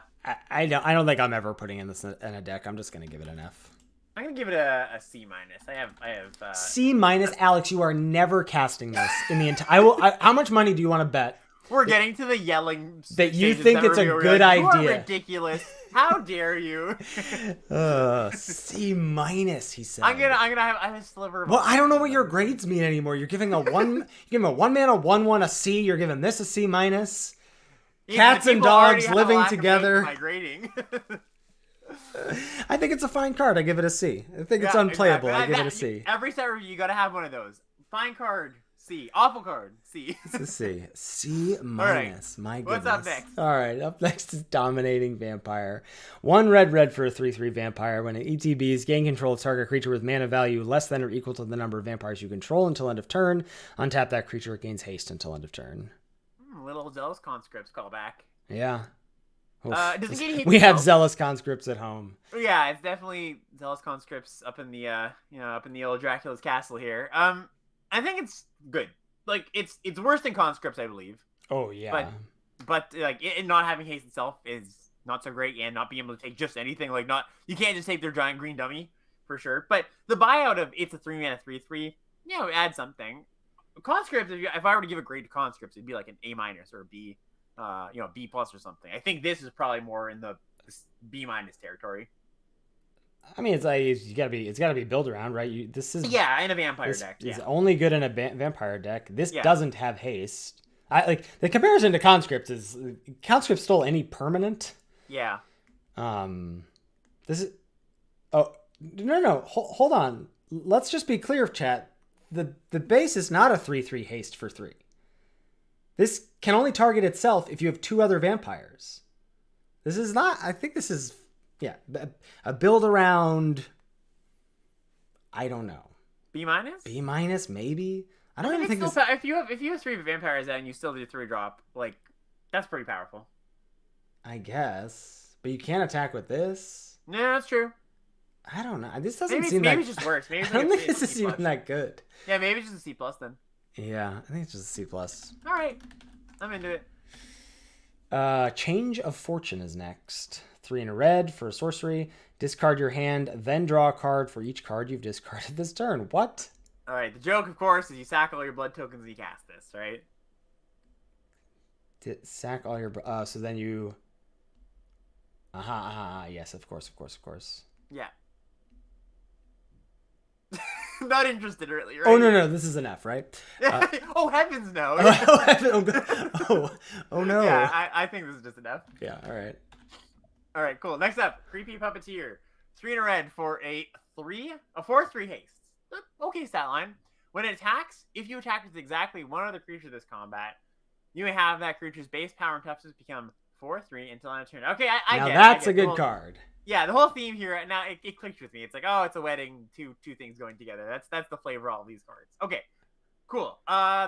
I don't think I'm ever putting in this in a deck. I'm just gonna give it an F. I'm gonna give it a C minus. I have C minus. Alex, you are never casting this in the entire. How much money do you want to bet? We're getting to the yelling that you think it's a good idea. You are ridiculous. How dare you? C minus, he said. I'm gonna have a sliver of. Well, I don't know what your grades mean anymore. You're giving a one. You give a 1-mana 1/1 a C. You're giving this a C minus. Cats and dogs living together. My grading. I think it's a fine card. I give it a C. I think it's unplayable. Exactly. I give it a C. Every set review, you gotta have one of those. Fine card, C. Awful card, C. It's a C. C minus. Right. My goodness. What's up next? All right. Up next is Dominating Vampire. 1 red for a 3/3 vampire. When it ETBs, gain control of target creature with mana value less than or equal to the number of vampires you control until end of turn. Untap that creature. It gains haste until end of turn. Little Zealous Conscripts callback. Yeah. We have Zealous Conscripts at home. Yeah, it's definitely Zealous Conscripts up in the up in the old Dracula's castle here. I think it's good. Like it's worse than Conscripts, I believe. Oh yeah. But like it not having haste itself is not so great, and not being able to take just anything. Like you can't just take their giant green dummy for sure. But the buyout of it's a 3-mana 3/3, add something. Conscripts, if I were to give a grade to Conscripts, it'd be like an A minus or a B. B plus or something. I think this is probably more in the B minus territory. I mean, it's like it's gotta be built around, right? In a vampire deck. It's only good in a vampire deck. This doesn't have haste. The comparison to Conscripts is Conscript stole any permanent. Yeah. This is. Oh no! Hold on. Let's just be clear, chat. The base is not a 3/3 haste for 3. This can only target itself if you have 2 other vampires. This is not. I think this is a build around. I don't know. B minus. B minus maybe. I don't even think this. If you have 3 vampires and you still do 3 drop, like that's pretty powerful. I guess, but you can't attack with this. Yeah, that's true. I don't know. This doesn't seem that. Maybe it just works. Maybe I don't think this is even that good. Yeah, maybe it's just a C plus then. Yeah, I think it's just a C plus. All right, I'm into it. Change of Fortune is next. 3 in a red for a sorcery. Discard your hand, then draw a card for each card you've discarded this turn. What? All right. The joke, of course, is you sack all your blood tokens and you cast this, right? Sack all your. So then you. Yes, of course. Yeah. Not interested, really, right? Oh no, this is an F, right? Oh heavens, no! Oh no! Yeah, I think this is just an F. Yeah, all right, cool. Next up, Creepy Puppeteer, 3 in a red for a 4/3 haste. Okay, stat line. When it attacks, if you attack with exactly one other creature this combat, you may have that creature's base power and toughness become 4/3 until end of turn. Okay, I get it. That's a good card. Yeah, the whole theme here now it clicked with me. It's like, oh, it's a wedding, two things going together. That's the flavor of all of these cards. Okay, cool.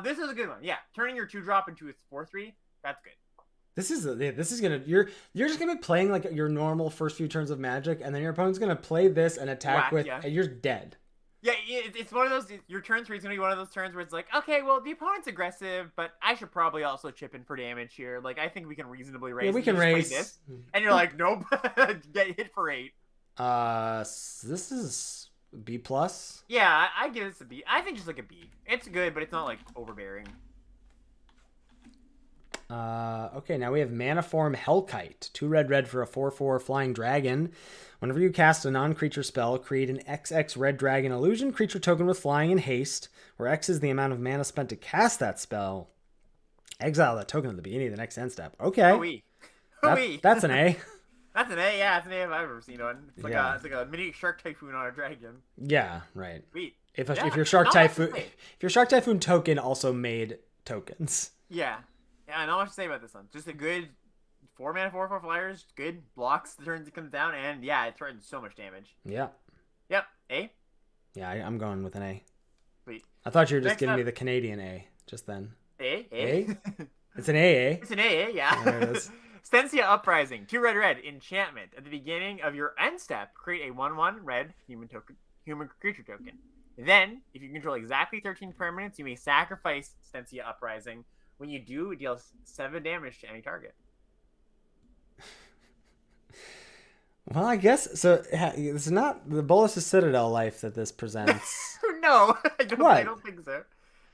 This is a good one. Yeah, turning your 2-drop into its 4/3. That's good. This is gonna you're just gonna be playing like your normal first few turns of Magic, and then your opponent's gonna play this and attack and you're dead. Yeah, it's one of those. Your turn 3 is gonna be one of those turns where it's like, okay, well the opponent's aggressive, but I should probably also chip in for damage here. Like I think we can reasonably raise. Yeah, we can raise this, and you're like, nope, get hit for 8. This is B plus. Yeah, I give this a B. I think just like a B. It's good, but it's not like overbearing. Okay, now we have Mana Form Hellkite. 2 red for a 4/4 flying dragon. Whenever you cast a non-creature spell, create an XX red dragon illusion creature token with flying and haste, where X is the amount of mana spent to cast that spell. Exile that token at the beginning of the next end step. Okay. Hooey. That's an A. That's an A, yeah, it's an A if I've ever seen one. It's like Yeah. it's like a mini Shark Typhoon on a dragon. Yeah, right. Sweet. If Yeah, your Shark not Typhoon much to say. if your Shark Typhoon token also made tokens. Yeah. Yeah, not much to say about this one. Just a good 4 mana 4/4 flyers, good blocks the turns it comes down, and yeah, it threatens so much damage. Yeah. Yep. A. Yeah, I'm going with an A. Sweet. I thought you were just Next giving up. me the Canadian A just then. A. A? It's an AA. It's an A, yeah. There it is. Stensia Uprising. 2 red. Enchantment. At the beginning of your end step, create a 1/1 red human creature token. Then, if you control exactly 13 permanents, you may sacrifice Stensia Uprising. When you do, it deals 7 damage to any target. Well, I guess so. It's not the Bolas' Citadel life that this presents. No, I What? don't think so.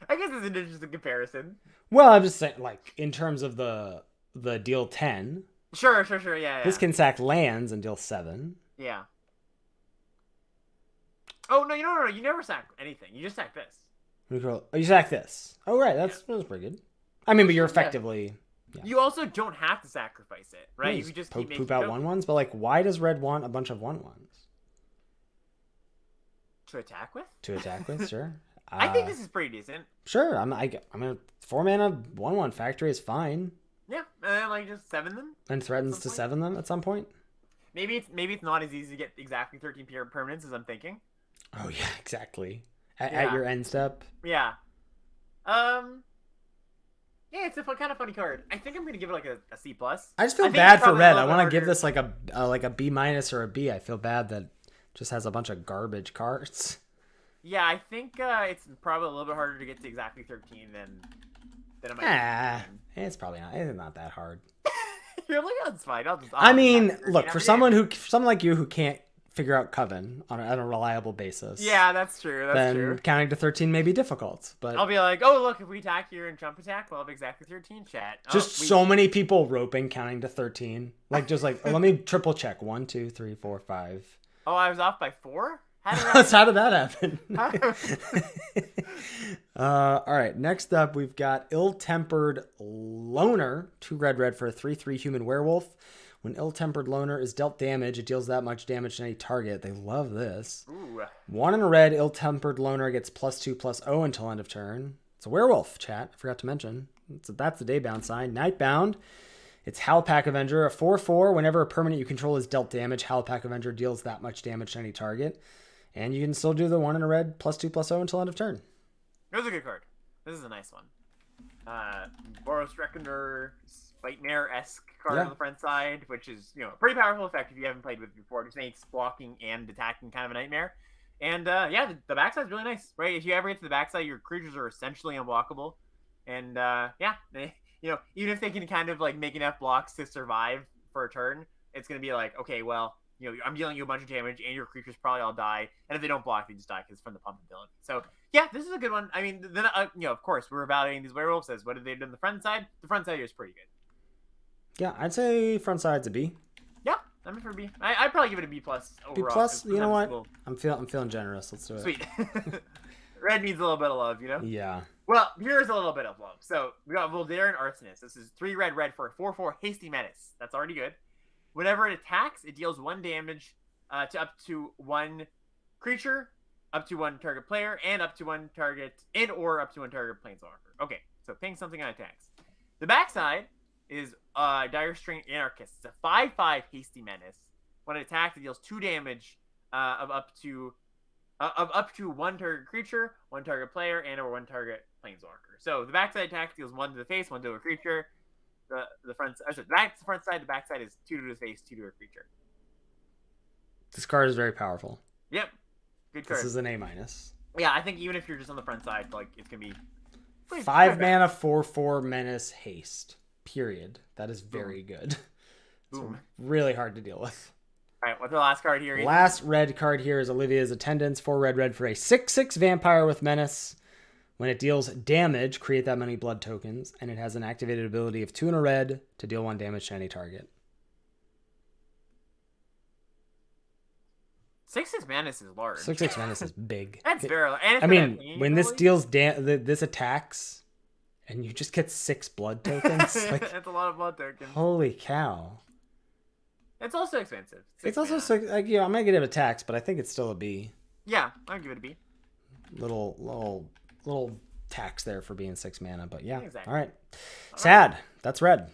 I guess it's an interesting comparison. Well, I'm just saying, like in terms of the deal 10, Sure, yeah. this can sack lands and deal 7. Yeah. Oh, no, you never sack anything. You just sack this. Oh, you sack this. Oh, right. That's pretty good. I mean, but you're effectively. Yeah. You also don't have to sacrifice it, right? You Just can just poop keep making out tokens 1/1s, but like, why does red want a bunch of 1/1s to attack with. to attack with? Sure. I think this is pretty decent. Sure. I'm a 4 mana 1/1 factory is fine, Yeah, and then like just 7 them. and threatens to Some point. 7 them at some point. Maybe it's not as easy to get exactly 13 permanents as I'm thinking. Oh yeah, exactly. At Yeah. your end step. Yeah. Yeah, it's a kind of funny card. I think I'm gonna give it like a C plus. I just feel think bad it's for probably red. a I little want to bit give harder. this like a B minus or a B. I feel bad that it just has a bunch of garbage cards. Yeah, I think it's probably a little bit harder to get to exactly 13 than it might be. It's probably not. It's not that hard. You're like, oh, it's fine. I mean, attack 13 look, for every day. someone like you who can't figure out Coven on a reliable basis. Yeah, that's true. That's then true. counting to 13 may be difficult, but I'll be like, oh, look, if we attack here in Trump attack, we'll have exactly 13 chat. just so many people roping counting to 13. Like, just like, oh, let me triple check. 1, 2, 3, 4, 5. Oh, I was off by 4? How How did that happen? did All right. Next up, we've got Ill-Tempered Loner. 2 red for a 3/3 human werewolf. When Ill-Tempered Loner is dealt damage, it deals that much damage to any target. They love this. Ooh. 1 in a red, Ill-Tempered Loner gets +2/+0 until end of turn. It's a werewolf, chat. I forgot to mention. That's the daybound sign. Nightbound. It's Howlpack Avenger, a 4/4. Whenever a permanent you control is dealt damage, Howlpack Avenger deals that much damage to any target. And you can still do the 1 in a red, +2/+0 until end of turn. It was a good card. This is a nice one. Boros Reckoner, Spightmare-esque card Yeah. on the front side, which is, a pretty powerful effect if you haven't played with it before. Just makes blocking and attacking kind of a nightmare. And, yeah, the backside's really nice, right? If you ever get to the backside, your creatures are essentially unblockable. And, yeah, even if they can kind of, like, make enough blocks to survive for a turn, it's going to be like, okay, well, I'm dealing you a bunch of damage, and your creatures probably all die. And if they don't block, they just die because it's from the pump ability. So, yeah, this is a good one. I mean, then, of course, we're evaluating these werewolves as what did they do on the front side? The front side here is pretty good. Yeah, I'd say front side's a B. Yeah, I'm for B. I'd probably give it a B plus overall. B plus, you know what? Cool. I'm feeling generous. Let's do it. Sweet. Red needs a little bit of love, Yeah. Well, here's a little bit of love. So, we got Voldaren Arsonist. This is 3 red for a 4/4 Hasty Menace. That's already good. Whenever it attacks, it deals 1 damage to up to 1 creature, up to 1 target player, and up to 1 target, or up to 1 target planeswalker. Okay, so ping something on attacks. The backside is Dire Strain Anarchist. It's a 5/5 Hasty Menace. When it attacks, it deals 2 damage of up to 1 target creature, 1 target player, and or 1 target planeswalker. So the backside attack deals 1 to the face, 1 to a creature. The front side, that's the front side. The backside is 2 to the face, 2 to a creature. This card is very powerful. Yep, good card. This is an A minus. Yeah, I think even if you're just on the front side, like it's gonna be 5 mana, 4/4 menace haste. Period. That is very good. Boom. It's really hard to deal with. All right, what's the last card here? Last red card here is Olivia's Attendants. 4 red for a 6/6 vampire with menace. When it deals damage, create that many blood tokens, and it has an activated ability of 2 and a red to deal 1 damage to any target. 6/6 Madness is large. 6/6 Madness is big. That's very large. And it's I got mean, that pain when this ability. deals this attacks, and you just get 6 blood tokens, like That's a lot of blood tokens. holy cow! It's also expensive. It's also like I'm negative attacks, but I think it's still a B. Yeah, I'll give it a B. Little tax there for being 6 mana, but yeah. Exactly. All right. Sad. That's red.